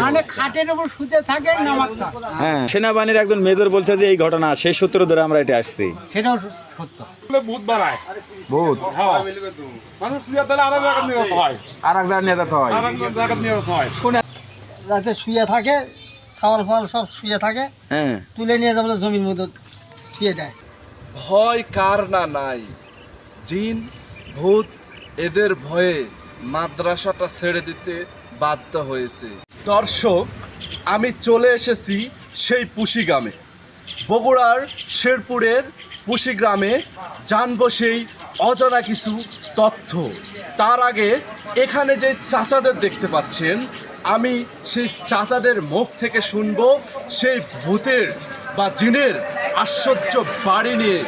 মানে খাটের উপর শুতে থাকে নামাজ থাকে। হ্যাঁ, সেনাবাহিনীর একজন মেজর বলছে যে এই ঘটনা সেই সূত্র ধরে আমরা এটা আসছি। সেটাও সত্য। ভূত বাড়ায় ভূত মানুষ শুয়ে তাহলে আরো জায়গা নিহত হয়, আর এক জায়গায় নিয়ে যেতে হয়। আর জায়গা নিহত হয়। রাতে শুয়ে থাকে, ছাওয়াল ফাওয়াল সব শুয়ে থাকে, হ্যাঁ, তুলে নিয়ে যাবে জমির মধ্যে শুয়ে দেয়। ভয় কার না নাই, জিন ভূত এদের ভয়ে মাদ্রাসাটা ছেড়ে দিতে বাধ্য হয়েছে। দর্শক, আমি চলে এসেছি সেই পুশি গ্রামে, বগুড়ার শেরপুরের পুশি গ্রামে। জানবো সেই অজানা কিছু তথ্য। তার আগে এখানে যে চাচাদের দেখতে পাচ্ছেন, আমি সেই চাচাদের মুখ থেকে শুনবো সেই ভূতের বা জিনের আশ্চর্য বাড়ি নিয়ে,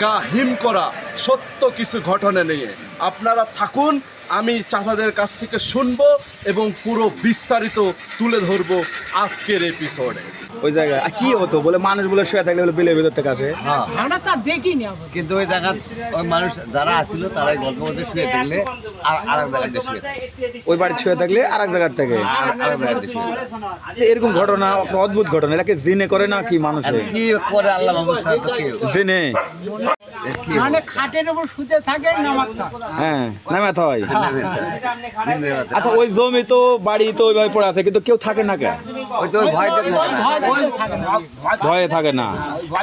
গা হিম করা সত্য কিছু ঘটনা নিয়ে। আপনারা থাকুন, আমি চাচাদের কাছ থেকে শুনবো এবং পুরো বিস্তারিত তুলে ধরবো আজকের এপিসোডে। ওই জায়গায় কি হতো বলে মানুষ বলে শুয়ে থাকলে বলে বিলের ভিতর থেকে আসে। আমরা তা দেখিনি আবার। কিন্তু ওই জায়গা ওই মানুষ যারা আসছিল তারাই গল্পের মধ্যে শুয়ে থাকলে আর এক জায়গায় দিয়ে শুয়ে থাকে, ওই বাড়ি শুয়ে থাকলে আর এক জায়গার থেকে আর এক জায়গায় দিয়ে শুয়ে থাকে। এরকম ঘটনা অদ্ভুত ঘটনা। এটাকে জিনে করে না কি মানুষে? কি করে আল্লাহ ব্যবস্থা তো কেউ জিনে মানে খাটের উপর শুতে থাকে নামাজ থাকে। হ্যাঁ, নামাত হয়। আচ্ছা, ওই জমি তো বাড়ি তো ওইভাবে পড়ে আছে, কিন্তু কেউ থাকে না কেন? ওই তো ভয় থাকে না। ভয় থাকে না। ভয়ে থাকে না।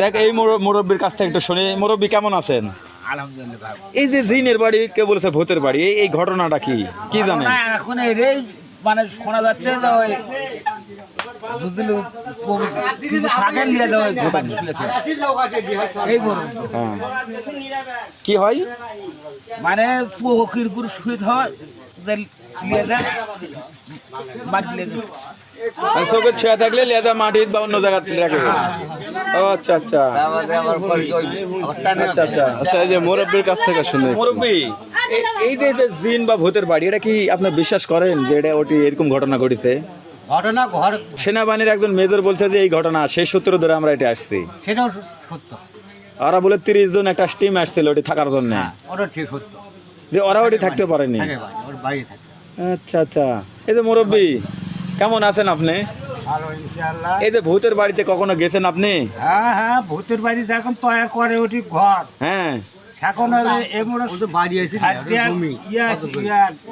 দেখ, এই মুরব্বীর কাছ থেকে একটু শুনি। মুরব্বী কেমন আছেন? আলহামদুলিল্লাহ। এই যে জিনের বাড়ি, কে বলেছে ভূতের বাড়ি, এই ঘটনাটা কি কি জানেন? না, এখন এই মানে শোনা যাচ্ছে যে ওই বুঝলি কিছু থাকে নিয়ে যাওয়া এই বড় হ্যাঁ, কি হয় মানে চৌকির উপর শুয়ে হয় নিয়ে যায় মাটি নিয়ে যায়। চোখে ছেঁয়া থাকলে লেদা মাটির বা অন্য জায়গাতে রাখে। ও আচ্ছা আচ্ছা আচ্ছা আচ্ছা আচ্ছা, এই যে মুরব্বীর কাছ থেকে শুনে। মুরব্বী, এই যে যে জিন বা ভূতের বাড়ি, এটা কি আপনি বিশ্বাস করেন যে এটা ওটি এরকম ঘটনা ঘটেছে? ঘটনা ঘর সেনাবাহিনীর একজন মেজর বলছে যে এই ঘটনা সেই সূত্র ধরে আমরা এটা আসছি। সেটাও সত্য। ওরা বলে 30 জন একটা টিম আসছিল ওটি থাকার জন্য, ওটা ঠিক সত্য। যে ওরা ওটি থাকতে পারেনি। থাকে ভাই, ওর বাইরে থাকে। আচ্ছা আচ্ছা। এই যে মুরব্বী, কেমন আছেন আপনি? ভালো ইনশাআল্লাহ। এই যে ভূতের বাড়িতে কখনো গেছেন আপনি? হ্যাঁ হ্যাঁ, ভূতের বাড়ি যখন তৈরি করে ওটি ঘর, হ্যাঁ, এখন এমন ও তো বাড়ি এসে জমি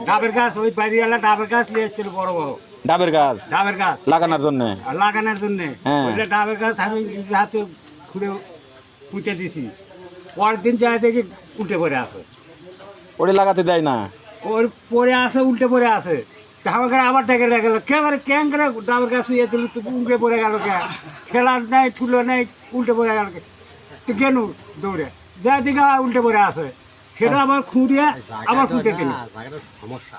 ডাবের গাছ, ওই বাড়িওয়ালা ডাবের গাছ নিয়ে এসেছিল বড় বড় ডাবের গাছ ডাবের গাছ লাগানোর জন্য। লাগানোর জন্য। হ্যাঁ। ওইটা ডাবের গাছ আমি নিজে হাতে খুঁড়ে পুঁতে দিছি। পরের দিন যায় দেখি উল্টে পড়ে আছে। ওটি লাগাতে দেয় না। ওর পরে আছে, উল্টে পড়ে আছে। আমাকে আবার দেখে গেল কে করে কেন করে ডাবের গাছ শুয়ে দিল, তো উল্টে পড়ে গেল কে? খেলার নাই, ঠুলো নেই, উল্টে পড়ে গেল কে? তো কেন দৌড়ে যা দিকে উল্টে পড়ে আছে, সেটা আবার খুঁড়িয়ে আবার পুঁতে দিল। সমস্যা।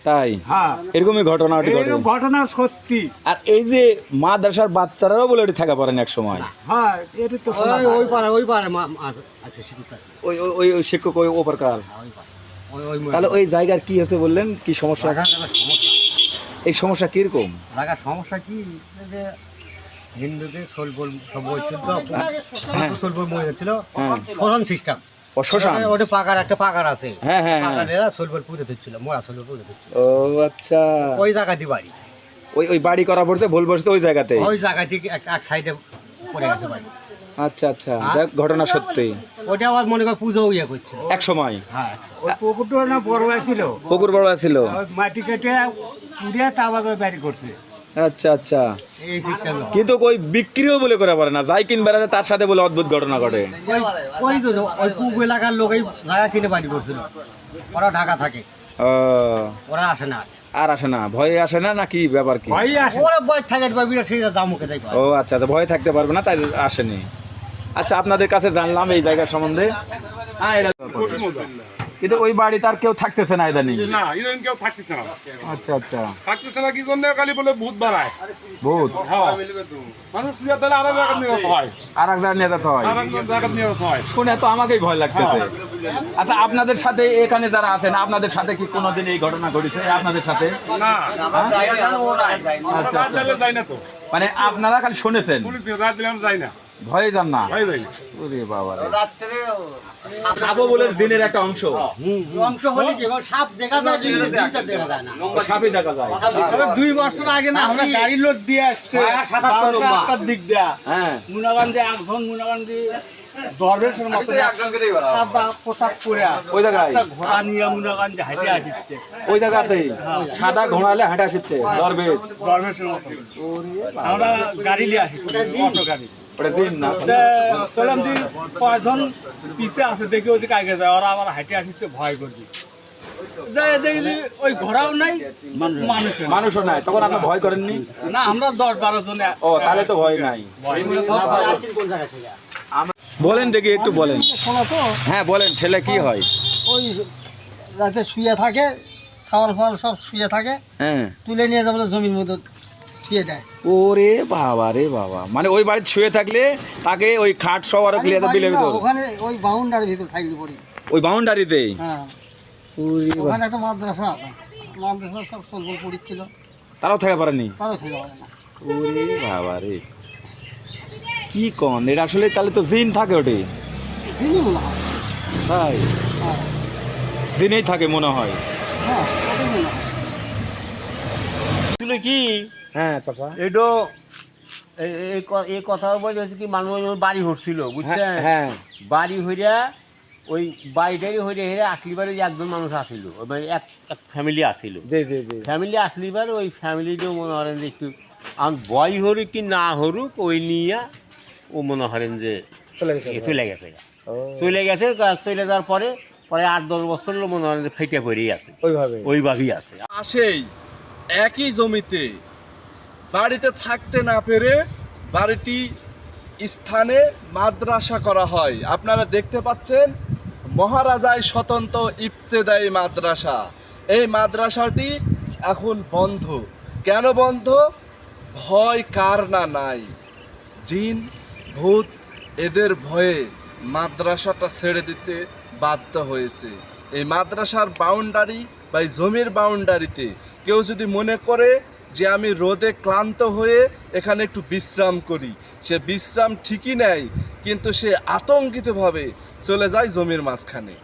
তাই হ্যাঁ, এরকমই ঘটনা ওটি ঘটে। এরকম ঘটনা সত্যি। আর এই যে মাদ্রাসার বাচ্চারাও বলে ওটি থাকা পারেন এক সময়। হ্যাঁ, এটা তো শোনা যায়। ওই পারে আছে শিক্ষক আছে। ওই ওই ওই শিক্ষক ওই ওপারকাল। ওই পারে ওই তাহলে ওই জায়গার কি আছে বললেন, কি সমস্যা? সমস্যা। এই সমস্যা কিরকম? জায়গার সমস্যা কি যে হিন্দুদের সোলবল সব হচ্ছিল তো, সোলবল মরে যাচ্ছিল। হ্যাঁ, প্রধান সিস্টেম ও শ্মশান। ওটা পাকার একটা পাকার আছে। হ্যাঁ হ্যাঁ হ্যাঁ। পাকারেরা সোলবল পুঁতে দিচ্ছিল, মোড়া সোলবল পুঁতে দিচ্ছিল। ও আচ্ছা, ওই জায়গাতে বাড়ি, ওই ওই বাড়ি করা পড়ছে, ভুল বসতে ওই জায়গাতে। ওই জায়গা থেকে এক সাইডে পড়ে গেছে বাড়ি। আচ্ছা আচ্ছা, যাক ঘটনা সত্যি। ওটা আবার মনে কর পুজো ইয়ে করছে। এক সময় হ্যাঁ, ওই পুকুরটা না বড় ছিল, পুকুর বড় ছিল। ওই মাটি কেটে পুড়িয়ে তারপর ওই বাড়ি করছে। আচ্ছা আচ্ছা, এই সিস্টেম। কিন্তু ওই বিক্রিও বলে করে পারে না, যাই কিন বেড়াতে তার সাথে বলে অদ্ভুত ঘটনা ঘটে। ওই তো ওই পুক এলাকার লোক এই জায়গা কিনে বাড়ি করছিল। ওরা ঢাকা থাকে, ও, ওরা আসে না। আর আসে না? ভয়ে আসে না নাকি ব্যাপার কি? ভয়ই আসে। ওরা বয় থাকে বিরাট সেটা দাম মুখে দেয়। ও আচ্ছা আচ্ছা, ভয়ে থাকতে পারবে না তাই আসেনি। আচ্ছা, আপনাদের কাছে জানলাম এই জায়গার সম্বন্ধে। হ্যাঁ, এটা কিন্তু ওই বাড়ি তার কেউ থাকতেছে না ইদানিং। না, ইদানিং কেউ থাকতেছে না। আচ্ছা আচ্ছা, থাকতেছে না কি জন্য? খালি বলে ভূত বাড়ায়। ভূত হ্যাঁ, মানুষ শুয়ে তাহলে আরো জায়গা নিহত হয়, আর এক জায়গায় নিয়ে যেতে হয়। আর জায়গা নিহত হয়। শুনে তো আমাকেই ভয় লাগতেছে। আচ্ছা, আপনাদের সাথে এখানে যারা আছেন, আপনাদের সাথে কি কোনোদিন এই ঘটনা ঘটেছে আপনাদের সাথে? না, আচ্ছা রাত আচ্ছা, দিলে যাই না তো। মানে আপনারা খালি শুনেছেন? পুলিশ রাত দিলে আমরা যাই না। ভয়ে যান না? ভাই ভাই ওরে বাবা রে। রাত্রে সাপও বলে জিনের একটা অংশ। অংশ হলে কি সাপ দেখা যায়, কিন্তু জিনটা দেখা যায় না। সাপই দেখা যায়। 2 বছর আগে না আমরা গাড়ি লোড দিয়ে আসছে 77 নম্বর। 12টার দিক দিয়া হ্যাঁ মুনাগান্ধী একজন মুনাগান্ধী দরবেশের মতো সাদা পোশাক পরে ওই জায়গায় একটা ঘোড়া নিয়ে মুনাগান্ধী হাঁটে আসছে ওই জায়গাতেই সাদা ঘোড়ালে হাঁটা আসছে দরবেশ। দরবেশের মতো। আমরা গাড়ি নিয়ে আসি, অটো গাড়ি। ওটা জিন না? চলাম দি কয়জন পিছে আছে দেখি ওদিকে আগে যায়, ওরা আবার হাঁটে আসছে, ভয় করছি যাই দেখি যে ওই ঘোড়াও নাই, মানুষ মানুষও নাই। তখন আপনি ভয় করেননি? না, আমরা 10-12 জনে। ও তাহলে তো ভয় নাই। কোন জায়গা থেকে? বলেন দেখি, একটু বলেন। শোনো তো, হ্যাঁ বলেন, ছেলে কি হয়? ওই রাতে শুয়ে থাকে, ছাওয়াল ফাওয়াল সব শুয়ে থাকে, হ্যাঁ। তুলে নিয়ে যাবো জমির মধ্যে শুয়ে দেয়। ওরে বাবা রে বাবা, মানে ওই বাড়িতে শুয়ে থাকলে তাকে ওই খাট সহ আর বিলের ভিতর, ওখানে ওই বাউন্ডারির ভিতর থাকলে পড়ি। ওই বাউন্ডারিতেই? হ্যাঁ, ওরে বাবা। ওখানে একটা মাদ্রাসা আছে, মাদ্রাসা সব সলবল পড়িচ্ছিল, তারাও থাকা পারেনি? তারও থেকে পারে না। ওরে বাবা রে, কি কন এটা আসলে? তাহলে তো জিন থাকে ওটি? দিনই মনে হয়। তাই? হ্যাঁ জিনেই থাকে মনে হয়। হ্যাঁ, ওটাই মনে হয়। আসলে কি হ্যাঁ চাচা। এটা এই কথা বলছে কি, মানুষ বাড়ি হচ্ছিল বুঝছেন, হ্যাঁ বাড়ি হইয়া ওই বাড়িটাই হইয়া হেরে আসলিবার একজন মানুষ আসিল, মানে এক ফ্যামিলি আসিল। জি জি জি। ফ্যামিলি আসলিবার ওই ফ্যামিলিটাও মনে করেন যে একটু বয় হরুক কি না হরুক, ওই নিয়ে ও মনে করেন যে চলে গেছে। চলে যাওয়ার পরে 8-10 বছর মনে করেন যে ফেটে পড়েই আছে, ওইভাবেই আছে। আসেই একই জমিতে বাড়িতে থাকতে না পেরে বাড়িটি স্থানে মাদ্রাসা করা হয়। আপনারা দেখতে পাচ্ছেন মহারাজায় স্বতন্ত্র ইবতেদায়ী মাদ্রাসা। এই মাদ্রাসাটি এখন বন্ধ। কেন বন্ধ? ভয় কার না নাই? জিন ভূত এদের ভয়ে মাদ্রাসাটা ছেড়ে দিতে বাধ্য হয়েছে। এই মাদ্রাসার বাউন্ডারি বা এই জমির বাউন্ডারিতে কেউ যদি মনে করে যে আমি রোদে ক্লান্ত হয়ে এখানে একটু বিশ্রাম করি, সে বিশ্রাম ঠিকই নেয়, কিন্তু সে আতঙ্কিতভাবে চলে যায় জমির মাঝখানে।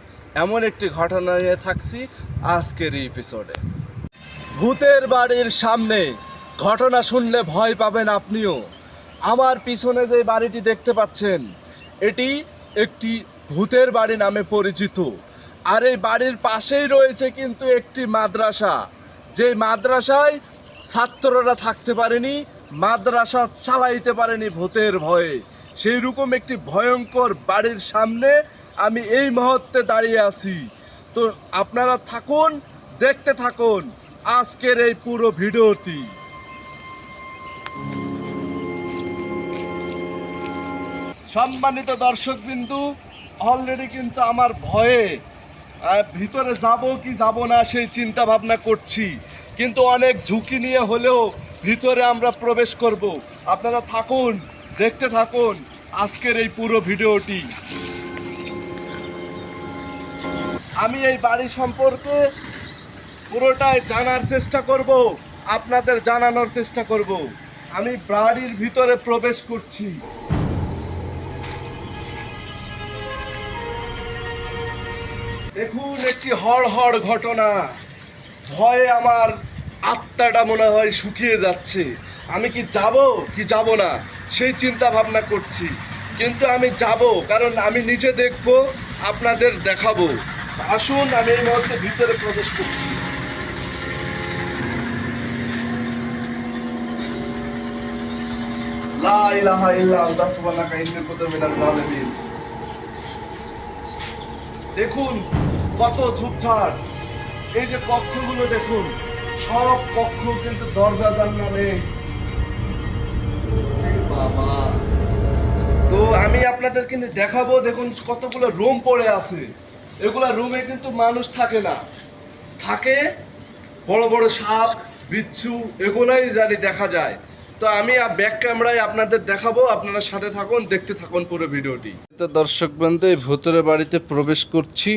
এমন একটি ঘটনা নিয়ে থাকছি আজকের এই এপিসোডে। ভূতের বাড়ির সামনে ঘটনা শুনলে ভয় পাবেন আপনিও। আমার পিছনে যে বাড়িটি দেখতে পাচ্ছেন, এটি একটি ভূতের বাড়ি নামে পরিচিত। আর এই বাড়ির পাশেই রয়েছে কিন্তু একটি মাদ্রাসা, যে মাদ্রাসায় ছাত্ররা থাকতে পারেনি, মাদ্রাসা চালাইতে পারেনি ভূতের ভয়ে। সেই রকম একটি ভয়ঙ্কর বাড়ির সামনে আমি এই মুহূর্তে দাঁড়িয়ে আছি। তো আপনারা থাকুন, দেখতে থাকুন আজকের এই পুরো ভিডিওটি। সম্মানিত দর্শকবিন্দু, অলরেডি কিন্তু আমার ভয়ে ভিতরে যাব কি যাব না সেই চিন্তা ভাবনা করছি, কিন্তু অনেক ঝুঁকি নিয়ে হলেও ভিতরে আমরা প্রবেশ করব। আপনারা থাকুন, দেখতে থাকুন আজকের এই পুরো ভিডিওটি। আমি এই বাড়ি সম্পর্কে পুরোটাই জানার চেষ্টা করব, আপনাদের জানানোর চেষ্টা করব। আমি বাড়ির ভিতরে প্রবেশ করছি। দেখুন একটি হড়হড় ঘটনা। ভয়ে আমার আত্মাটা মনে হয় শুকিয়ে যাচ্ছে। আমি কি যাব কি যাব না সেই চিন্তা ভাবনা করছি, কিন্তু আমি যাব, কারণ আমি নিজে দেখব, আপনাদের দেখাবো। আসুন আমি এই মুহূর্তে ভিতরে প্রবেশ করছি। লা ইলাহা ইল্লা আনতা সুবহানাকা ইন্নী কুনতু মিনাজ জালিমিন। দেখুন কত ঝুপঝাড়, এই যে কক্ষগুলো দেখুন, সব কক্ষ কিন্তু দরজা জানলা নেই। বাবা, তো আমি আপনাদের কিন্তু দেখাবো। দেখুন কতগুলো রুম পড়ে আছে, এগুলা রুমে কিন্তু মানুষ থাকে না, থাকে বড় বড় সাপ বিচ্ছু, এগুলাই জানি দেখা যায়। তো আমি ব্যাক ক্যামেরায় আপনাদের দেখাবো, আপনারা সাথে থাকুন, দেখতে থাকুন পুরো ভিডিওটি। তো দর্শক বন্ধু, এই ভূতের বাড়িতে প্রবেশ করছি,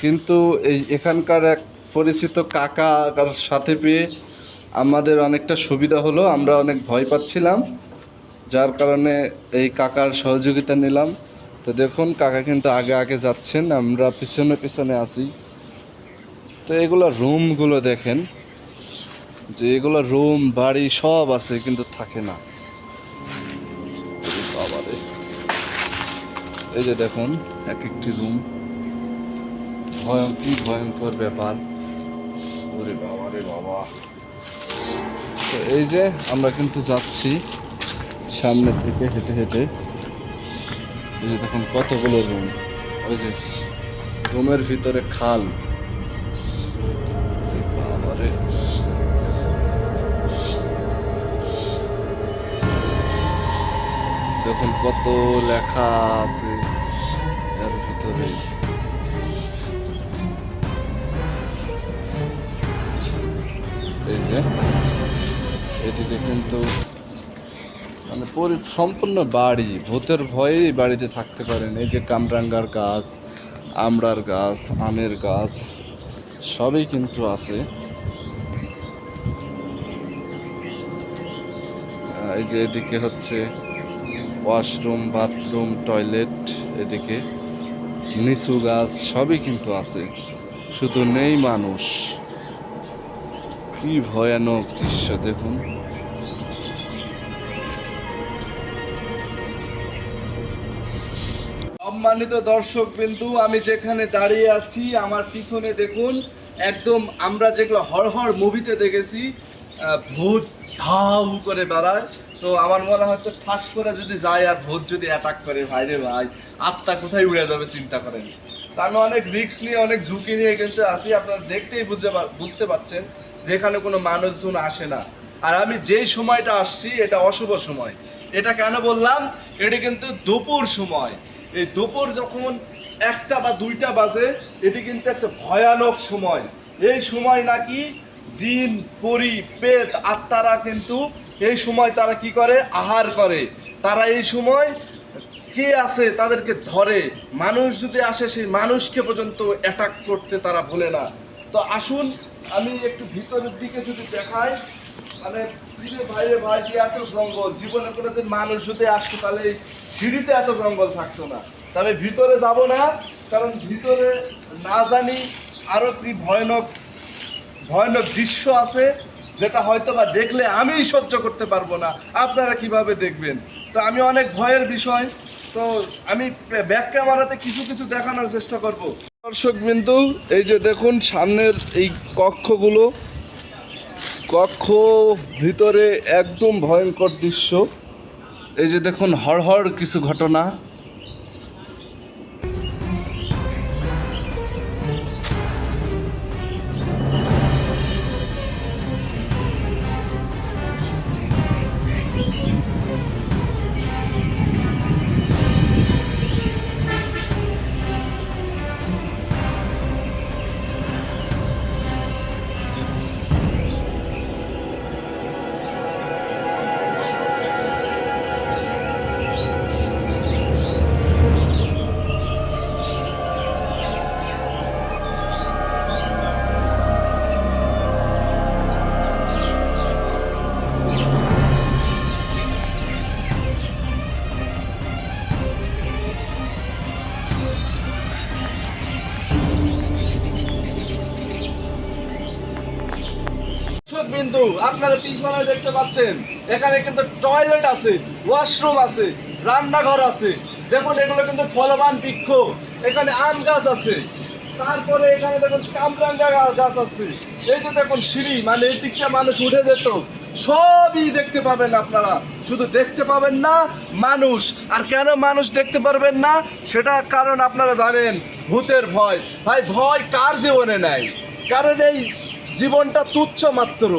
কিন্তু এই এখানকার এক পরিচিত কাকার সাথে পেয়ে আমাদের অনেকটা সুবিধা হলো। আমরা অনেক ভয় পাচ্ছিলাম, যার কারণে এই কাকার সহযোগিতা নিলাম। তো দেখুন কাকা কিন্তু আগে আগে যাচ্ছেন, আমরা পিছনে পিছনে আছি। তো এগুলো রুমগুলো দেখেন, যে এগুলো রুম বাড়ি সব আছে কিন্তু থাকে না। বাবারে, এই যে দেখুন এক একটি রুম, কি ভয়ঙ্কর ব্যাপার। ওরে বাবা রে বাবা। তো এই যে আমরা কিন্তু যাচ্ছি সামনের দিকে হেঁটে হেঁটে। এই যে দেখুন কতগুলো রুম, ওই যে রুমের ভিতরে খাল। বাবারে, দেখুন কত লেখা আছে এর ভিতরে। এই যে এদিকে কিন্তু মানে সম্পূর্ণ বাড়ি, ভূতের ভয়ে এই বাড়িতে থাকতে পারেন। এই যে কামরাঙ্গার গাছ, আমড়ার গাছ, আমের গাছ সবই কিন্তু আছে। এই যে এদিকে হচ্ছে ওয়াশরুম, বাথরুম, টয়লেট, এদিকে নিচু গাছ সবই কিন্তু আছে, শুধু নেই মানুষ। কি ভয়ানক দৃশ্য দেখুন। সম্মানিত দর্শক বিন্দু, আমি যেখানে দাঁড়িয়ে আছি আমার পিছনে দেখুন, একদম আমরা যেগুলো হরহর মুভিতে দেখেছি, ভূত ধাউ করে বেড়ায়। তো আমার মনে হচ্ছে ঠাস করে যদি যায় আর ভূত যদি অ্যাটাক করে, ভাই রে ভাই, আত্মা কোথায় উড়ে যাবে চিন্তা করেন। তা আমি অনেক রিস্ক নিয়ে, অনেক ঝুঁকি নিয়ে কিন্তু আছি। আপনারা দেখতেই বুঝতে পারছেন যেখানে কোনো মানুষজন আসে না। আর আমি যেই সময়টা আসছি এটা অশুভ সময়। এটা কেন বললাম, এটা কিন্তু দুপুর সময়। এই দুপুর যখন 1টা বা 2টা বাজে, এটি কিন্তু একটা ভয়ানক সময়। এই সময় নাকি জিন, পরি, পেত, আত্মারা কিন্তু এই সময় তারা কি করে, আহার করে। তারা এই সময় কে আছে তাদেরকে ধরে। মানুষ যদি আসে সেই মানুষকে পর্যন্ত অ্যাটাক করতে তারা ভোলে না। তো আসুন আমি একটু ভিতরের দিকে যদি দেখাই, মানে ভাইরে ভাই, এত জঙ্গল, জীবনে কোনোদিন মানুষ যদি আসতো তাহলে এই সিঁড়িতে এত জঙ্গল থাকতো না। তবে ভিতরে যাব না, কারণ ভিতরে না জানি আরো কি ভয়ানক ভয়ানক দৃশ্য আছে, যেটা হয়তো বা দেখলে আমিই সহ্য করতে পারবো না। আপনারা কিভাবে দেখবেন? তো আমি অনেক ভয়ের বিষয়, তো আমি ব্যাক ক্যামেরাতে কিছু কিছু দেখানোর চেষ্টা করব। দর্শক বিন্দু, এই যে দেখুন সামনের এই কক্ষগুলো, কক্ষ ভিতরে একদম ভয়ঙ্কর দৃশ্য। এই যে দেখুন হরহর কিছু ঘটনা। বিন্দু আপনারা পিছনে দেখতে পাচ্ছেন, এখানে কিন্তু টয়লেট আছে, ওয়াশরুম আছে, রান্নাঘর আছে। দেখুন এগুলো কিন্তু ফলবান বৃক্ষ। এখানে আম গাছ আছে, তারপরে এখানে দেখুন কামরাঙ্গা গাছ আছে। এই যে দেখুন সিঁড়ি, মানে এই দিকটা মানুষ উঠে যেত, সবই দেখতে পাবেন আপনারা। শুধু দেখতে পাবেন না মানুষ। আর কেন মানুষ দেখতে পারবেন না সেটা কারণ আপনারা জানেন, ভূতের ভয়। ভাই ভয় কার জীবনে নাই? কারণ এই জীবনটা তুচ্ছ মাত্র।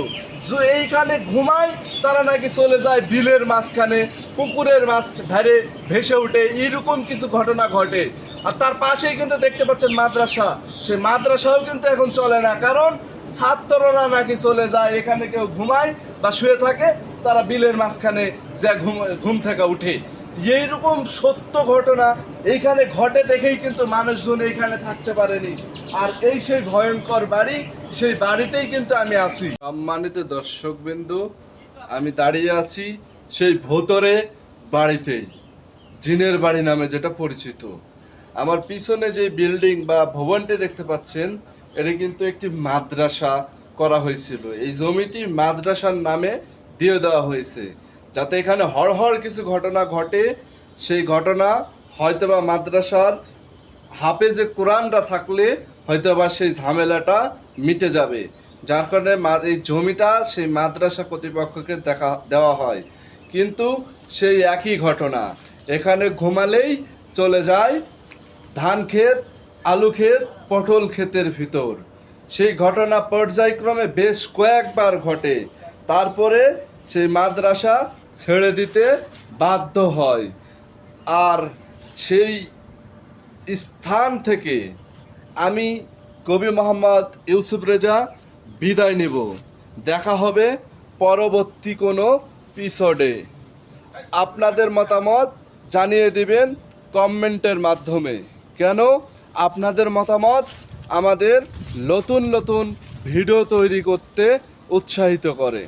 এইখানে ঘুমায় তারা নাকি চলে যায় বিলের মাঝখানে, পুকুরের মাছ ধারে ভেসে উঠে, এইরকম কিছু ঘটনা ঘটে। আর তার পাশেই কিন্তু দেখতে পাচ্ছেন মাদ্রাসা, সেই মাদ্রাসাও কিন্তু এখন চলে না, কারণ ছাত্ররা নাকি চলে যায়, এখানে কেউ ঘুমায় বা শুয়ে থাকে, তারা বিলের মাঝখানে যা ঘুম থেকে উঠে। এইরকম সত্য ঘটনা এইখানে ঘটে দেখেই কিন্তু মানুষজন এইখানে থাকতে পারেনি। আর এই সেই ভয়ঙ্কর বাড়ি, সেই বাড়িতেই কিন্তু আমি আছি। সম্মানিত দর্শক বিন্দু, আমি দাঁড়িয়ে আছি সেই ভোতরে, বাড়িতেই, জিনের বাড়ি নামে যেটা পরিচিত। আমার পিছনে যে বিল্ডিং বা ভবনটি দেখতে পাচ্ছেন, এটি কিন্তু একটি মাদ্রাসা করা হয়েছিল। এই জমিটি মাদ্রাসার নামে দিয়ে দেওয়া হয়েছে, যাতে এখানে হরহর কিছু ঘটনা ঘটে। সেই ঘটনা হয়তোবা মাদ্রাসার হাফেজে কোরআনটা থাকলে হয়তোবা সেই ঝামেলাটা মিটে যাবে, যার কারণে এই জমিটা সেই মাদ্রাসা কর্তৃপক্ষকে দেওয়া হয়। কিন্তু সেই একই ঘটনা, এখানে ঘুমালেই চলে যায় ধান ক্ষেত, আলু ক্ষেত, পটল ক্ষেতের ভিতর। সেই ঘটনা পর্যায়ক্রমে বেশ কয়েকবার ঘটে, তারপরে সেই মাদ্রাসা ছেড়ে দিতে বাধ্য হয়। আর সেই স্থান থেকে আমি কবি মোহাম্মদ ইউসুফ রেজা বিদায় নেব। দেখা হবে পরবর্তী কোনো এপিসোডে। আপনাদের মতামত জানিয়ে দিবেন কমেন্টের মাধ্যমে। কেন? আপনাদের মতামত আমাদের নতুন নতুন ভিডিও তৈরি করতে উৎসাহিত করে।